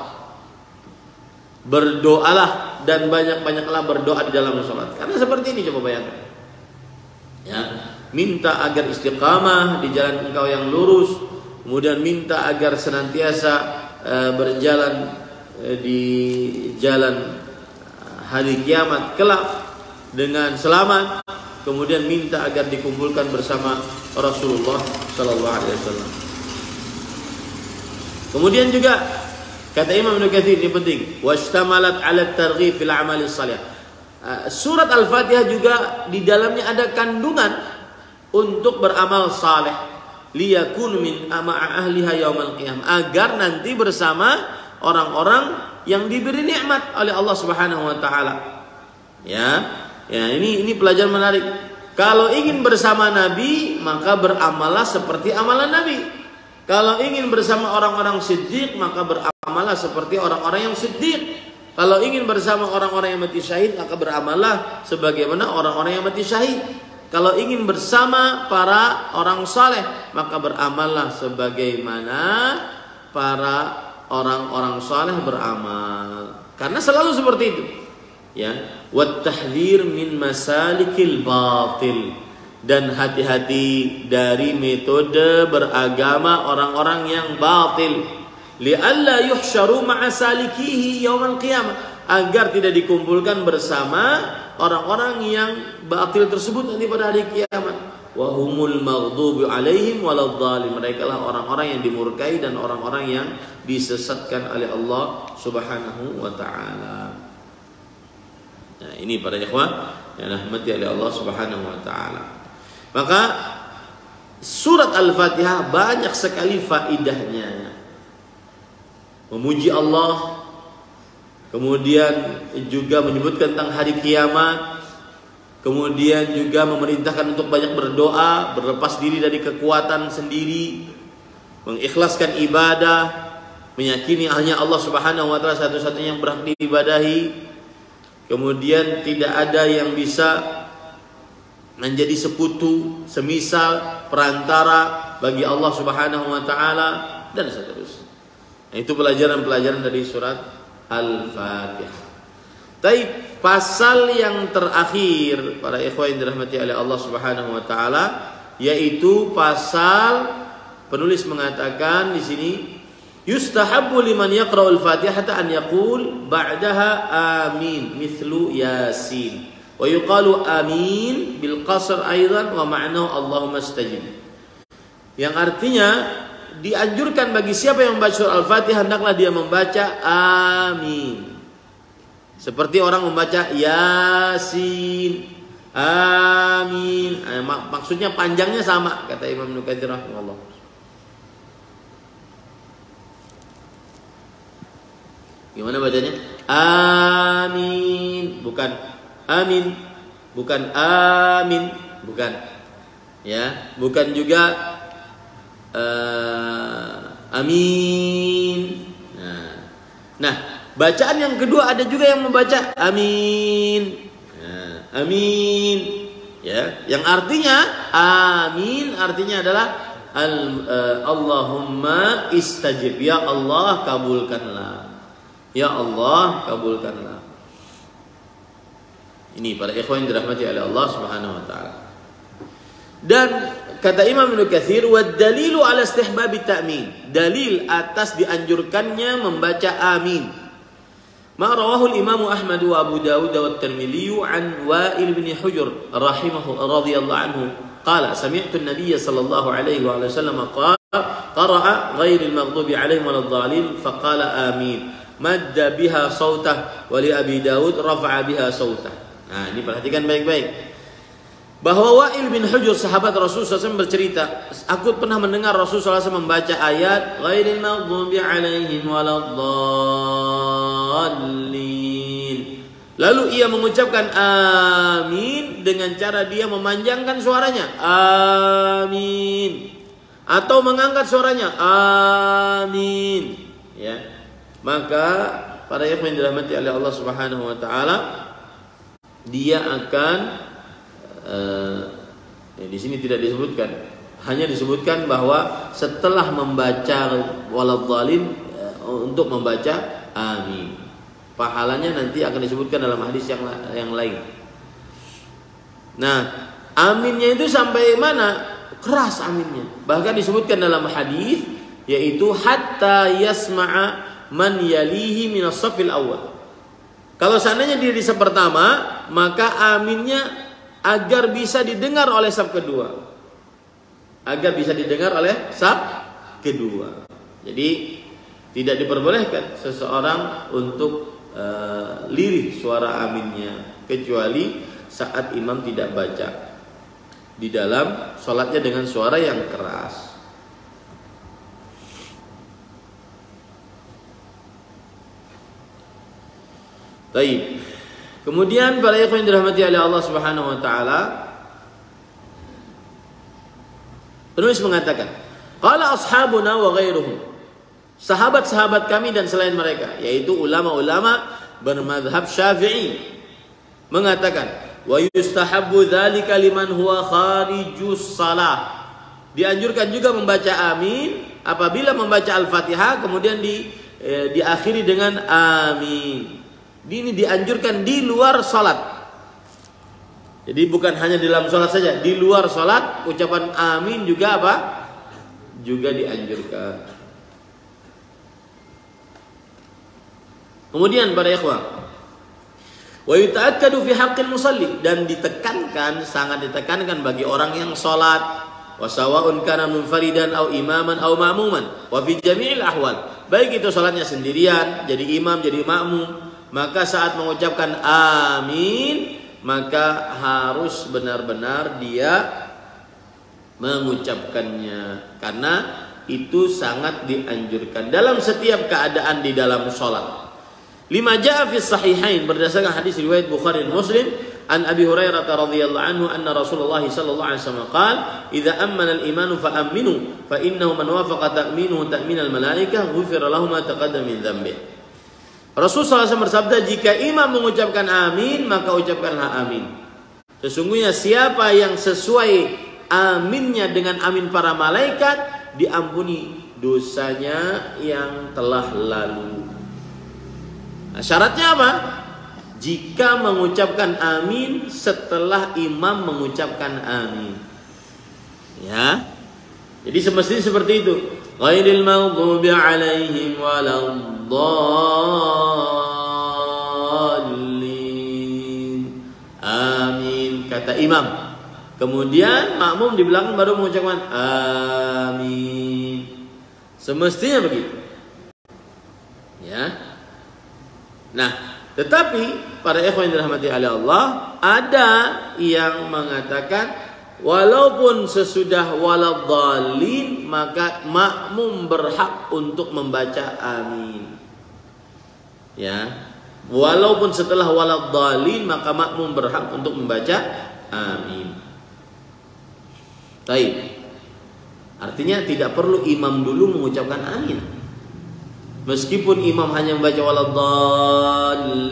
Berdoalah dan banyak-banyaklah berdoa di dalam sholat. Karena seperti ini, coba bayangkan, ya, minta agar istiqamah di jalan engkau yang lurus, kemudian minta agar senantiasa berjalan di jalan hari kiamat kelak dengan selamat, kemudian minta agar dikumpulkan bersama Rasulullah sallallahu alaihi wasallam. Kemudian juga kata Imam Ibnu Katsir, ini penting, washtamalat 'ala at-targhib fil a'malis shalih. Surat Al-Fatihah juga di dalamnya ada kandungan untuk beramal saleh, liyakun min ama'a ahliha yaumal qiyamah, agar nanti bersama orang-orang yang diberi nikmat oleh Allah Subhanahu wa taala. Ya, ini pelajaran menarik. Kalau ingin bersama Nabi, maka beramallah seperti amalan Nabi. Kalau ingin bersama orang-orang siddiq, maka beramallah seperti orang-orang yang siddiq. Kalau ingin bersama orang-orang yang mati syahid, maka beramallah sebagaimana orang-orang yang mati syahid. Kalau ingin bersama para orang saleh, maka beramallah sebagaimana para orang-orang saleh beramal. Karena selalu seperti itu. Ya, wat tahdhir min masalikil batil, dan hati-hati dari metode beragama orang-orang yang batil, li'alla yuhsyaru ma'a salikihi yaumal qiyamah, agar tidak dikumpulkan bersama orang-orang yang batil tersebut nanti pada hari kiamat. Wa humul maghdubi alaihim waladhdallin, mereka lah orang-orang yang dimurkai dan orang-orang yang disesatkan oleh Allah Subhanahu wa taala. Nah, ini para ikhwan yang dirahmati oleh Allah Subhanahu wa taala. Maka surat Al-Fatihah banyak sekali faidahnya. Memuji Allah, kemudian juga menyebutkan tentang hari kiamat, kemudian juga memerintahkan untuk banyak berdoa, berlepas diri dari kekuatan sendiri, mengikhlaskan ibadah, meyakini hanya Allah Subhanahu wa taala satu-satunya yang berhak diibadahi. Kemudian tidak ada yang bisa menjadi sekutu, semisal, perantara bagi Allah Subhanahu wa taala, dan seterusnya. Nah, itu pelajaran-pelajaran dari surat Al-Fatihah. Tapi pasal yang terakhir para ikhwan yang dirahmati oleh Allah Subhanahu wa taala, yaitu pasal penulis mengatakan di sini Yustahabbu liman yaqra'ul Fatihata an yaqul ba'daha amin mithlu Yasin. Wa yuqalu amin bil qasr aidan wa ma'nahu Allahumma istajib. Yang artinya dianjurkan bagi siapa yang membaca surah Al-Fatihah hendaklah dia membaca amin. Seperti orang membaca Yasin. Amin. Maksudnya panjangnya sama kata Imam Ibnu Katsir rahimahullah. Gimana bacanya? Amin, bukan amin, bukan amin, bukan. Ya, bukan juga amin. Nah, bacaan yang kedua ada juga yang membaca amin. Amin. Ya, yang artinya amin artinya adalah Allahumma istajib, ya Allah kabulkanlah. Ya Allah kabulkanlah. Ini para ikhwan yang dirahmati oleh Allah Subhanahu wa taala. Dan kata Imam Ibnu Katsir, wa dalilu ala istihbab ta'min. Dalil atas dianjurkannya membaca amin. Ma rawahu al-Imam Ahmad wa Abu Dawud wa At-Tirmidzi an Wa'il bin Hujr rahimahu radhiyallahu anhu qala sami'tu an-nabiy sallallahu alaihi wa sallam qara'a ghairil maghdubi alaihim waladhdallin faqala amin. Madda biha sautah wa li Abi Dawud rafa'a biha sautah. Nah, ini perhatikan baik-baik. Bahwa Wa'il bin Hujr sahabat Rasulullah SAW bercerita, aku pernah mendengar Rasulullah SAW membaca ayat ghairil maghdubi alaihim waladhdallin. Lalu ia mengucapkan amin dengan cara dia memanjangkan suaranya. Amin. Atau mengangkat suaranya. Amin. Ya. Maka para ikhwan yang dirahmati oleh Allah Subhanahu wa taala, dia akan di sini tidak disebutkan, hanya disebutkan bahwa setelah membaca waladhdallin untuk membaca amin. Pahalanya nanti akan disebutkan dalam hadis yang lain. Nah, aminnya itu sampai mana? Keras aminnya. Bahkan disebutkan dalam hadis yaitu hatta yasma'a man yalihi minas safil awal. Kalau seandainya dia di saf pertama, maka aminnya agar bisa didengar oleh saf kedua. Agar bisa didengar oleh saf kedua. Jadi tidak diperbolehkan seseorang untuk lirih suara aminnya kecuali saat imam tidak baca di dalam sholatnya dengan suara yang keras. Baik. Kemudian para ikhwan yang dirahmati oleh Allah Subhanahu wa taala, penulis mengatakan, qala ashabuna wa ghairuhum. Sahabat-sahabat kami dan selain mereka, yaitu ulama-ulama bermadhab Syafi'i, mengatakan, wa yustahabbu dzalika liman huwa kharijus shalah. Dianjurkan juga membaca amin apabila membaca Al-Fatihah kemudian diakhiri dengan amin. Ini dianjurkan di luar salat. Jadi bukan hanya di dalam salat saja, di luar salat ucapan amin juga apa? Juga dianjurkan. Kemudian para ikhwah, wa yuta'akkadu fi haqqil musalli, dan ditekankan, sangat ditekankan bagi orang yang salat, wa sawa'un kana munfaridan aw imaman aw ma'muman wa fi jami'il ahwal, baik itu salatnya sendirian, jadi imam, jadi makmum, maka saat mengucapkan amin maka harus benar-benar dia mengucapkannya, karena itu sangat dianjurkan dalam setiap keadaan di dalam sholat. Lima ja'a fi sahihain, berdasarkan hadis riwayat Bukhari dan Muslim an Abi Hurairah radhiyallahu anhu anna Rasulullah sallallahu alaihi wasallam qala idza ammana al-imanu fa aminu fa innahu man wafaqa ta'minuhu ta'min al-malaikah ghufira lahu ma taqaddama min dhanbihi. Rasulullah SAW bersabda, jika imam mengucapkan amin, maka ucapkanlah amin. Sesungguhnya siapa yang sesuai aminnya dengan amin para malaikat, diampuni dosanya yang telah lalu. Nah, syaratnya apa? Jika mengucapkan amin setelah imam mengucapkan amin. Ya. Jadi semestinya seperti itu. Ghairil maghdubi 'alaihim waladdallin. Amin, kata imam. Kemudian makmum di belakang baru mengucapkan amin. Semestinya begitu. Ya. Nah, tetapi para ikhwan yang dirahmati oleh Allah, ada yang mengatakan walaupun sesudah waladhdallin maka makmum berhak untuk membaca amin. Ya. Walaupun setelah waladhdallin maka makmum berhak untuk membaca amin. Baik. Artinya tidak perlu imam dulu mengucapkan amin. Meskipun imam hanya membaca waladdallin,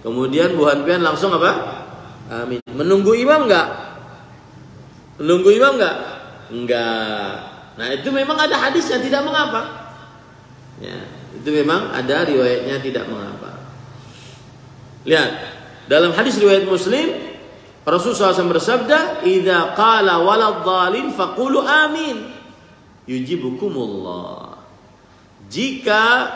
kemudian Bu Hanfian langsung apa? Amin. Menunggu imam enggak? Menunggu imam enggak? Enggak. Nah, itu memang ada hadisnya, tidak mengapa. Ya, itu memang ada riwayatnya, tidak mengapa. Lihat, dalam hadis riwayat Muslim, Rasulullah SAW bersabda, "Idza qala waladhdallin faqulu amin, yujibukumullah." Jika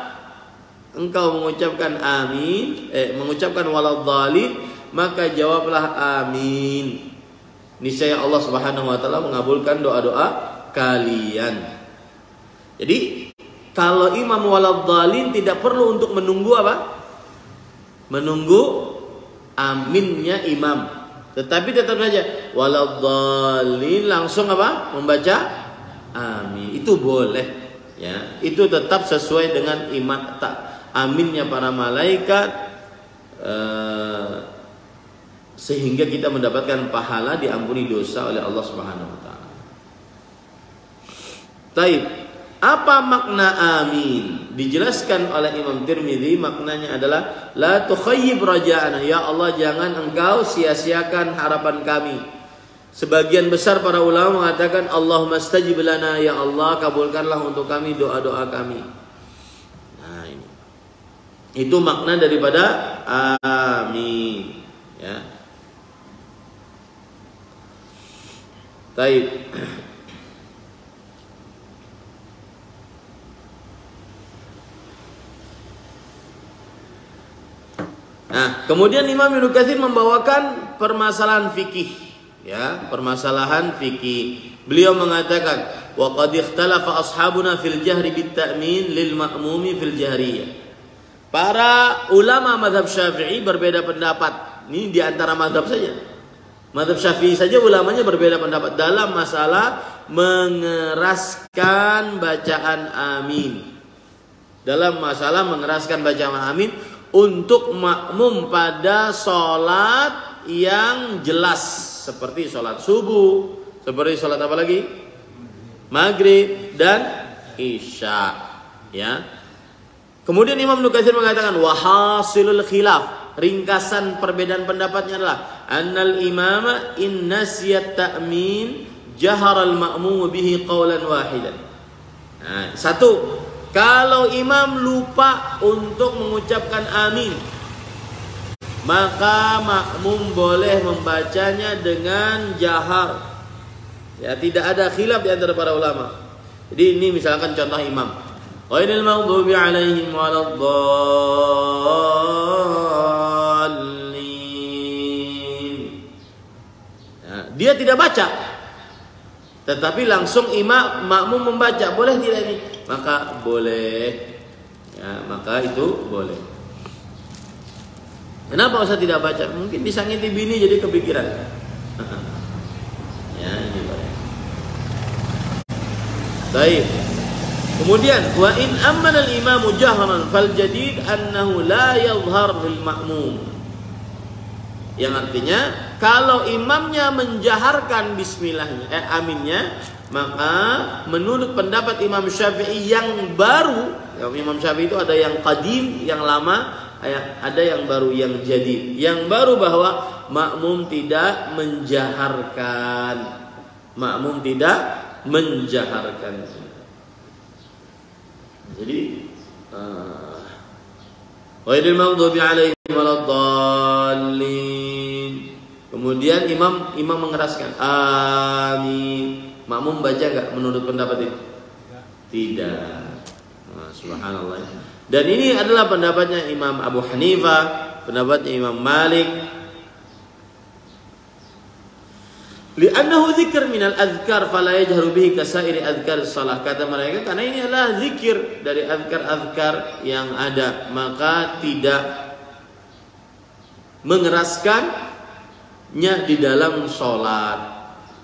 engkau mengucapkan amin, mengucapkan waladhdallin, maka jawablah amin. Niscaya Allah Subhanahu wa taala mengabulkan doa-doa kalian. Jadi, kalau imam waladhdallin tidak perlu untuk menunggu apa? Menunggu aminnya imam. Tetapi tetap saja waladhdallin langsung apa? Membaca amin. Itu boleh, ya. Itu tetap sesuai dengan aminnya para malaikat, sehingga kita mendapatkan pahala diampuni dosa oleh Allah Subhanahu wa taala. Taib. Apa makna amin? Dijelaskan oleh Imam Tirmidzi, maknanya adalah la tukhayyib raja'ana, ya Allah jangan engkau sia-siakan harapan kami. Sebagian besar para ulama mengatakan Allahumma stajib lana, ya Allah kabulkanlah untuk kami doa-doa kami. Nah, ini. Itu makna daripada amin, ya. Baik. Nah, kemudian Imam Ibnu Katsir membawakan permasalahan fikih, ya, permasalahan fikih. Beliau mengatakan, "Wa qad ikhtalafa ashabuna fil jahri bit ta'min lil ma'mumi fil jahriyah." Para ulama mazhab Syafi'i berbeda pendapat. Ini di antara mazhab saja. Mazhab Syafi'i saja ulamanya berbeda pendapat dalam masalah mengeraskan bacaan amin. Dalam masalah mengeraskan bacaan amin untuk makmum pada sholat yang jelas, seperti sholat subuh, seperti sholat apa lagi? Maghrib dan isya, ya. Kemudian Imam Ibnu Katsir mengatakan wahasilul khilaf, ringkasan perbedaan pendapatnya adalah annal imama in nasiyat ta'min jahara al ma'mum bihi qawlan wahidan. Nah, satu, kalau imam lupa untuk mengucapkan amin, maka makmum boleh membacanya dengan jahar. Ya, tidak ada khilaf di antara para ulama. Jadi ini misalkan contoh imam. Ghairil maghdubi 'alaihim waladdallin. Ya, dia tidak baca, tetapi langsung imam makmum membaca. Boleh tidak ini? Maka boleh, ya, maka itu boleh. Kenapa Ustaz tidak baca? Mungkin disangiti bini jadi kepikiran. Ya, ini boleh. Baik. Kemudian wa in amana al-imamu jahran fal jadid annahu la yadhhar lil ma'mum. Yang artinya kalau imamnya menjaharkan bismillahnya, aminnya, maka menurut pendapat Imam Syafi'i yang baru, ya, Imam Syafi'i itu ada yang qadim, yang lama, ada yang baru, yang jadid. Yang baru bahwa makmum tidak menjaharkan. Makmum tidak menjaharkan. Jadi ghairil maghdubi 'alaihim waladdallin. Kemudian imam mengeraskan amin. Makmum baca nggak menurut pendapat ini? Tidak. Nah, subhanallah. Dan ini adalah pendapatnya Imam Abu Hanifah, pendapatnya Imam Malik. Li'annahu dzikr minal azkar fala yajharu bihi kasairi azkar shalah. Kata mereka karena ini adalah zikir dari azkar-azkar yang ada, maka tidak mengeraskannya di dalam sholat.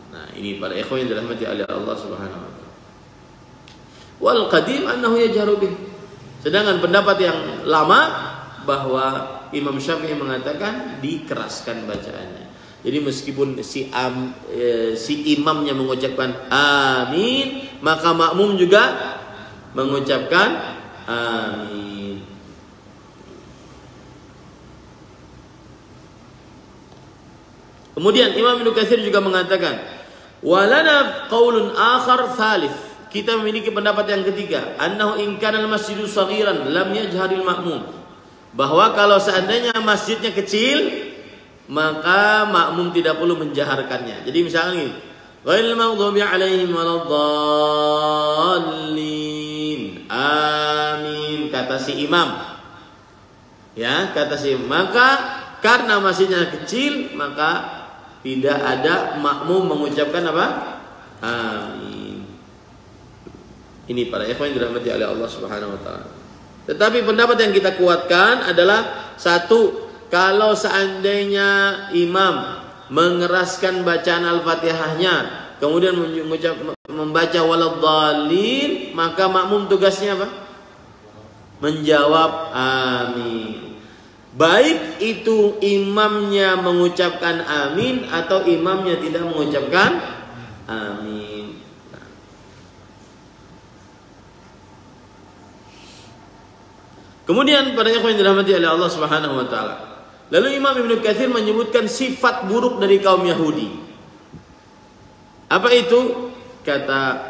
Nah, ini para ikhwan yang dirahmati oleh Allah Subhanahu wa taala. Wal qadim annahu yajharu bihi. Sedangkan pendapat yang lama bahwa Imam Syafi'i mengatakan dikeraskan bacaannya. Jadi meskipun si imamnya mengucapkan amin, maka makmum juga mengucapkan amin. Kemudian Imam Ibnu Katsir juga mengatakan, walana qaulun akhar thalith. Kita memiliki pendapat yang ketiga, annahu in kana al-masjidu saghiran lam yajharil makmum. Bahwa kalau seandainya masjidnya kecil, maka makmum tidak perlu menjaharkannya. Jadi misalnya ghairil maghdubi 'alaihim waladdallin. Amin kata si imam. Ya, kata si imam. Maka karena masjidnya kecil, maka tidak ada makmum mengucapkan apa? Amin. Ini para ikhwan yang dirahmati oleh Allah Subhanahu wa taala. Tetapi pendapat yang kita kuatkan adalah satu, kalau seandainya imam mengeraskan bacaan Al-Fatihahnya, kemudian membaca waladdallin, maka makmum tugasnya apa? Menjawab amin. Baik itu imamnya mengucapkan amin atau imamnya tidak mengucapkan amin. Kemudian pada ikhwan yang dirahmati oleh Allah Subhanahu wa taala, lalu Imam Ibnu Katsir menyebutkan sifat buruk dari kaum Yahudi. Apa itu? Kata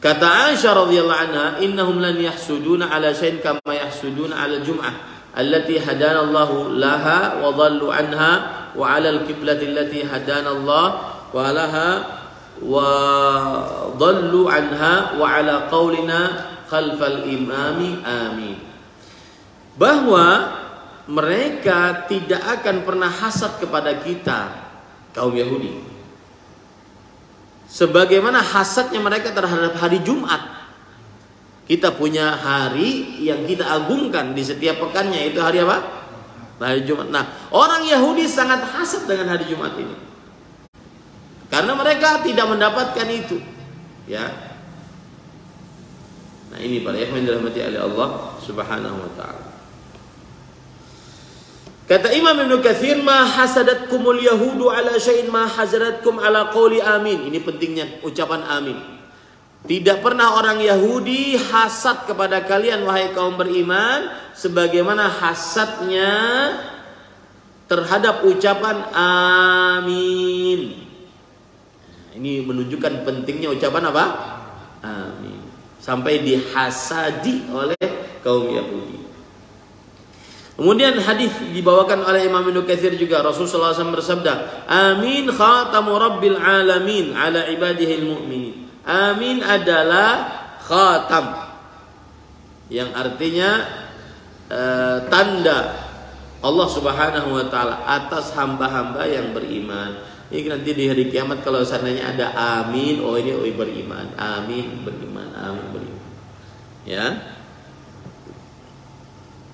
kata Aisyah radhiyallahu anha, innahum lan yahsuduna ala syai'in kama yahsuduna ala jum'ah allati hadana Allah laha wa dhallu anha wa ala al-qiblati allati hadana Allah wa laha wa dhallu anha wa ala qaulina khalfal imami amin. Bahwa mereka tidak akan pernah hasad kepada kita, kaum Yahudi, sebagaimana hasadnya mereka terhadap hari Jumat. Kita punya hari yang kita agungkan di setiap pekannya, itu hari apa? Hari Jumat. Nah, orang Yahudi sangat hasad dengan hari Jumat ini, karena mereka tidak mendapatkan itu, ya. Nah, ini para ikhwan yang dirahmati oleh Allah Subhanahu wa taala. Kata Imam Ibnu Katsir, ma hasadatkumul yahudu ala syai'in ma hasadatkum ala qauli amin. Ini pentingnya ucapan amin. Tidak pernah orang Yahudi hasad kepada kalian wahai kaum beriman sebagaimana hasadnya terhadap ucapan amin. Ini menunjukkan pentingnya ucapan apa? Amin. Sampai dihasadi oleh kaum Yahudi. Kemudian hadis dibawakan oleh Imam Ibnu Katsir juga, Rasulullah SAW bersabda, amin khatamu rabbil alamin ala ibadihil mu'minin. Amin adalah khatam, yang artinya tanda Allah Subhanahu wa taala atas hamba-hamba yang beriman. Ini nanti di hari kiamat kalau seandainya ada amin, oh ini beriman, amin beriman, amin beriman. Ya.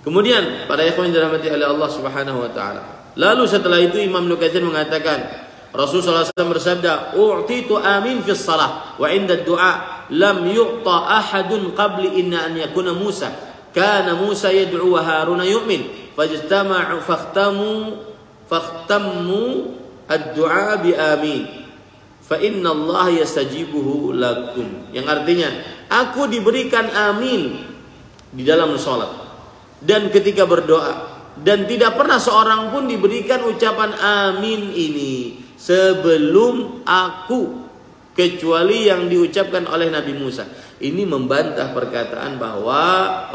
Kemudian pada ikhwan yang dirahmati oleh Allah Subhanahu wa taala. Lalu setelah itu Imam Ibnu Katsir mengatakan, Rasulullah SAW bersabda, "U'titu amin fi shalah wa 'inda ad-du'a lam yu'ta ahadun qabli inna an yakuna Musa. Kana Musa yad'u wa Harun yu'min. Fajtama'u fakhtammu ad-du'a bi amin. Fa inna Allah yastajibuhu lakum." Yang artinya, aku diberikan amin di dalam salat dan ketika berdoa, dan tidak pernah seorang pun diberikan ucapan amin ini sebelum aku, kecuali yang diucapkan oleh Nabi Musa. Ini membantah perkataan bahwa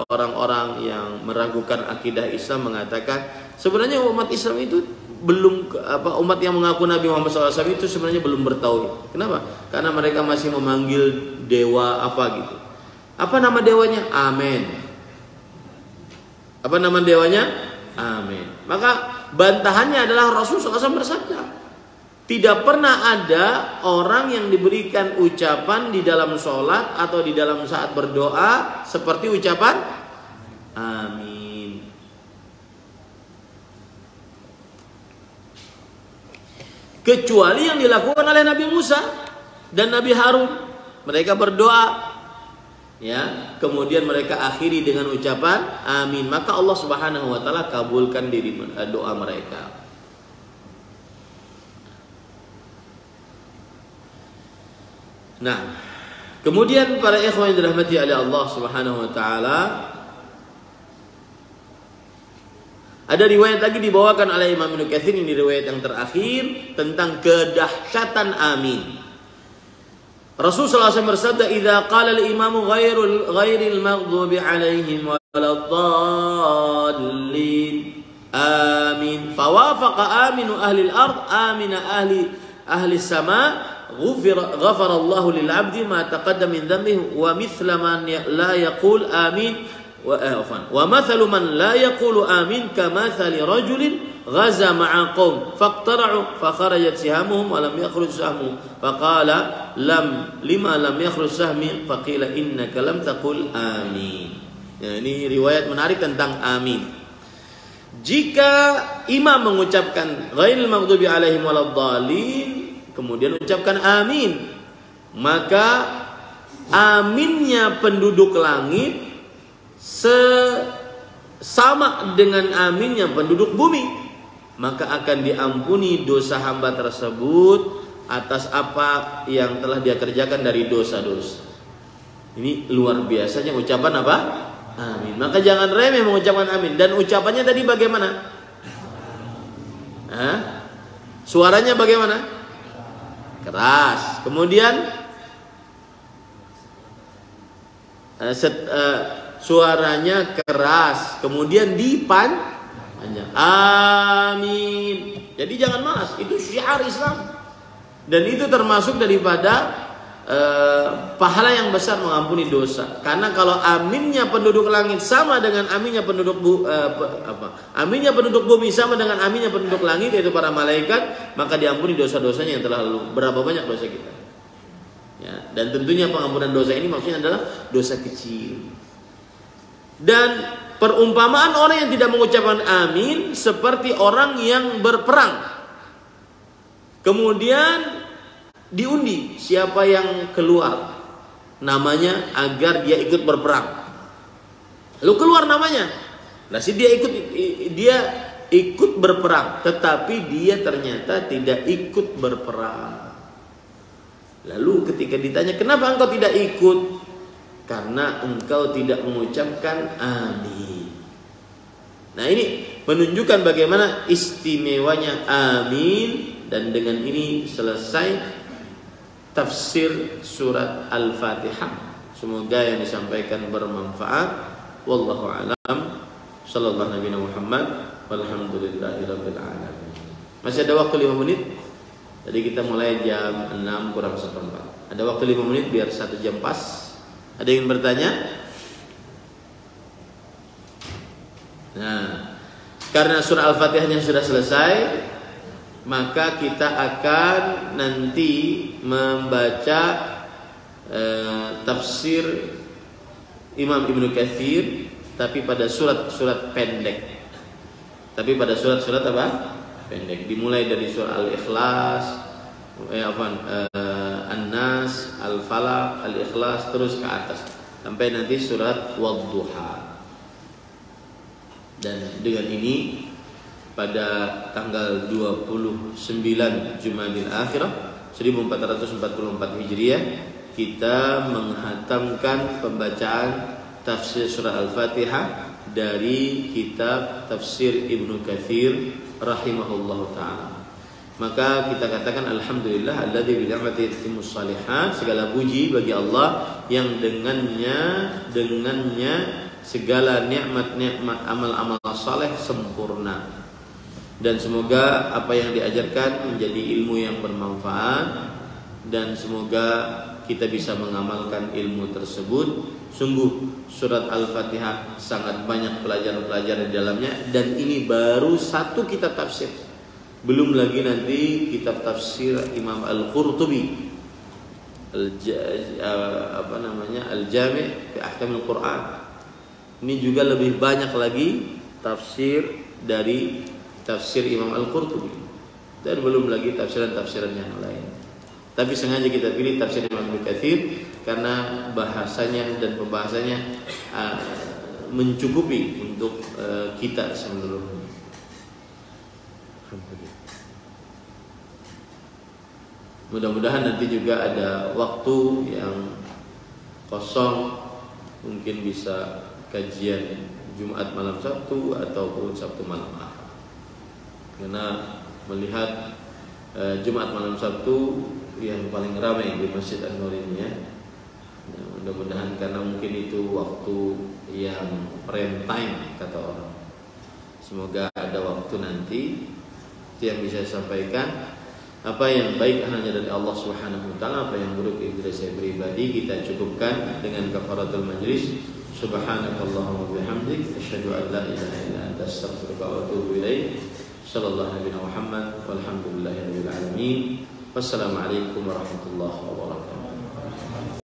orang-orang yang meragukan akidah Islam mengatakan sebenarnya umat Islam itu umat yang mengaku Nabi Muhammad SAW itu sebenarnya belum bertauhid. Kenapa? Karena mereka masih memanggil dewa apa gitu. Apa nama dewanya? Amin. Apa nama dewanya? Amin. Maka bantahannya adalah Rasulullah SAW bersabda, tidak pernah ada orang yang diberikan ucapan di dalam sholat atau di dalam saat berdoa seperti ucapan amin. Kecuali yang dilakukan oleh Nabi Musa dan Nabi Harun. Mereka berdoa, ya, kemudian mereka akhiri dengan ucapan amin. Maka Allah Subhanahu wa taala kabulkan doa mereka. Nah, kemudian para ikhwan yang dirahmati oleh Allah Subhanahu wa taala, ada riwayat lagi dibawakan oleh Imam Ibnu Katsir, ini riwayat yang terakhir tentang kedahsyatan amin. Rasulullah SAW bersabda, "Idza qala al-imamu ghairil maghdubi 'alaihim waladdallin amin fawafaqa aminu ahli al-ard amina ahli as-sama' غفر الله للعبد ما تقدم من ذنبه ومثل من لا يقول آمين ومثل من لا يقول آمين كمثل رجل غزا مع قوم فاقترعوا فخرجت سهامهم ولم يخرج سهمه فقال لما لم يخرج سهمي فقيل إنك لم تقل آمين." Ya, ini riwayat menarik tentang amin. Jika imam mengucapkan ghairil maghdubi alaihim waladdallin, kemudian ucapkan amin, maka aminnya penduduk langit sama dengan aminnya penduduk bumi, maka akan diampuni dosa hamba tersebut atas apa yang telah dia kerjakan dari dosa-dosa. Ini luar biasanya ucapan apa? Amin. Maka jangan remeh mengucapkan amin. Dan ucapannya tadi bagaimana? Suaranya bagaimana? Keras. Kemudian suaranya keras, kemudian dipanjang. Amin. Jadi jangan malas, itu syiar Islam. Dan itu termasuk daripada pahala yang besar mengampuni dosa. Karena kalau aminnya penduduk langit sama dengan aminnya penduduk aminnya penduduk bumi sama dengan aminnya penduduk langit, yaitu para malaikat, maka diampuni dosa-dosanya yang telah lalu. Berapa banyak dosa kita? Ya, dan tentunya pengampunan dosa ini maksudnya adalah dosa kecil. Dan perumpamaan orang yang tidak mengucapkan amin seperti orang yang berperang, kemudian diundi siapa yang keluar namanya agar dia ikut berperang. Lalu keluar namanya, nah dia ikut berperang, tetapi dia ternyata tidak ikut berperang. Lalu ketika ditanya, kenapa engkau tidak ikut? Karena engkau tidak mengucapkan amin. Nah, ini menunjukkan bagaimana istimewanya amin. Dan dengan ini selesai tafsir surat Al-Fatihah. Semoga yang disampaikan bermanfaat. Wallahu a'lam. Sallallahu Nabi Muhammad. Walhamdulillahirabbil alamin. Masih ada waktu 5 menit. Jadi kita mulai jam 6 kurang seperempat. Ada waktu 5 menit biar 1 jam pas. Ada yang bertanya? Nah, karena surah Al-Fatihahnya sudah selesai, maka kita akan nanti membaca tafsir Imam Ibnu Katsir, tapi pada surat-surat pendek. Tapi pada surat-surat apa? Pendek. Dimulai dari surah Al-Ikhlas, An-Nas, Al-Falaq, Al-Ikhlas, terus ke atas sampai nanti surat Wadduha. Dan dengan ini pada tanggal 29 Jumadil Akhirah 1444 Hijriah kita menghatamkan pembacaan tafsir surah Al-Fatihah dari kitab Tafsir Ibnu Katsir rahimahullahu taala. Maka kita katakan alhamdulillah alladzi bi ni'matihi tatimmus shalihat, segala puji bagi Allah yang dengannya segala nikmat-nikmat amal-amal saleh sempurna. Dan semoga apa yang diajarkan menjadi ilmu yang bermanfaat, dan semoga kita bisa mengamalkan ilmu tersebut. Sungguh surat Al-Fatihah sangat banyak pelajaran-pelajaran di dalamnya, dan ini baru satu kitab tafsir. Belum lagi nanti kitab tafsir Imam Al-Qurtubi, Al-Jami' fi Ahkamil Quran. Ini juga lebih banyak lagi tafsir dari tafsir Imam Al-Qurtubi, dan belum lagi tafsiran-tafsiran yang lain. Tapi sengaja kita pilih tafsir Imam Ibnu Katsir karena bahasanya dan pembahasannya mencukupi untuk kita seluruhnya. Mudah-mudahan nanti juga ada waktu yang kosong, mungkin bisa kajian Jumat malam Sabtu ataupun Sabtu malam Ahad. Karena melihat Jumat malam Sabtu yang paling ramai di Masjid An-Nur ini ya. Mudah-mudahan karena mungkin itu waktu yang prime time kata orang. Semoga ada waktu nanti yang bisa saya sampaikan. Apa yang baik hanya dari Allah Subhanahu wa taala, apa yang buruk dari saya pribadi kita cukupkan dengan kafaratul majlis. Subhanakallahumma wa bihamdik asyhadu an la ilaha illa anta astaghfiruka wa atubu ilaik. Sallallahu alaihi wa Muhammad walhamdulillahirabbil alamin. Wassalamualaikum warahmatullahi wabarakatuh.